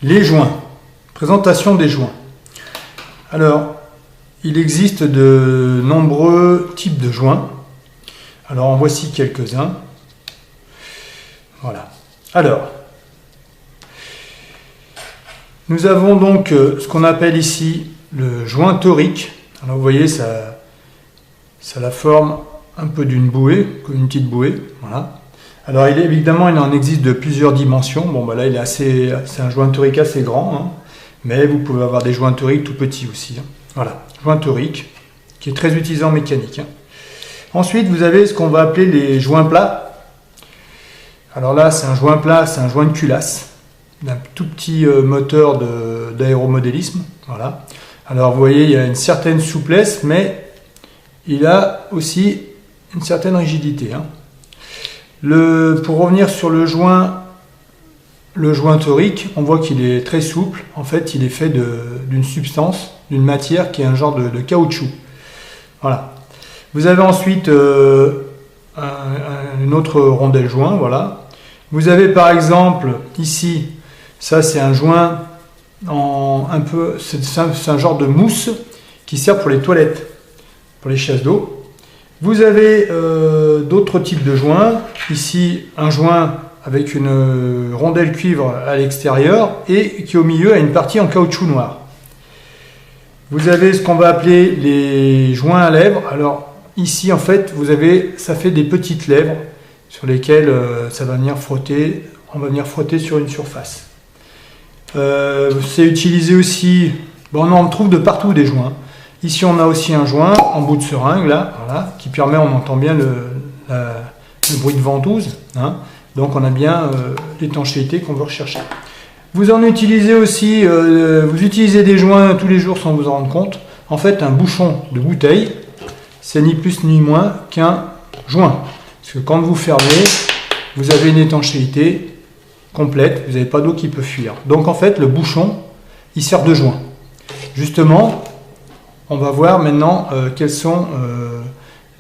Les joints. Présentation des joints. Alors, il existe de nombreux types de joints. Alors, en voici quelques-uns. Voilà. Alors, nous avons donc ce qu'on appelle ici le joint torique. Alors, vous voyez, ça a la forme un peu d'une bouée, comme une petite bouée. Voilà. Alors évidemment, il en existe de plusieurs dimensions. Bon, bah là, c'est un joint torique assez grand, hein, mais vous pouvez avoir des joints toriques tout petits aussi. Hein. Voilà, joint torique, qui est très utilisé en mécanique. Hein. Ensuite, vous avez ce qu'on va appeler les joints plats. Alors là, c'est un joint plat, c'est un joint de culasse, d'un tout petit moteur d'aéromodélisme. Voilà. Alors vous voyez, il y a une certaine souplesse, mais il a aussi une certaine rigidité. Hein. Pour revenir sur le joint torique, on voit qu'il est très souple. En fait, il est fait d'une substance, d'une matière qui est un genre de caoutchouc. Voilà. Vous avez ensuite une autre rondelle joint. Voilà. Vous avez par exemple ici, ça c'est un joint c'est un genre de mousse qui sert pour les toilettes, pour les chasses d'eau. Vous avez d'autres types de joints. Ici, un joint avec une rondelle cuivre à l'extérieur et qui au milieu a une partie en caoutchouc noir. Vous avez ce qu'on va appeler les joints à lèvres. Alors ici, en fait, ça fait des petites lèvres sur lesquelles ça va venir frotter. On va venir frotter sur une surface. C'est utilisé aussi. Bon, on en trouve de partout des joints. Ici, on a aussi un joint en bout de seringue, là, voilà, qui permet, on entend bien le bruit de ventouse. Hein, donc, on a bien l'étanchéité qu'on veut rechercher. Vous en utilisez aussi, vous utilisez des joints tous les jours sans vous en rendre compte. En fait, un bouchon de bouteille, c'est ni plus ni moins qu'un joint. Parce que quand vous fermez, vous avez une étanchéité complète, vous n'avez pas d'eau qui peut fuir. Donc, en fait, le bouchon, il sert de joint. Justement, on va voir maintenant quelles sont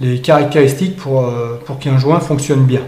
les caractéristiques pour qu'un joint fonctionne bien.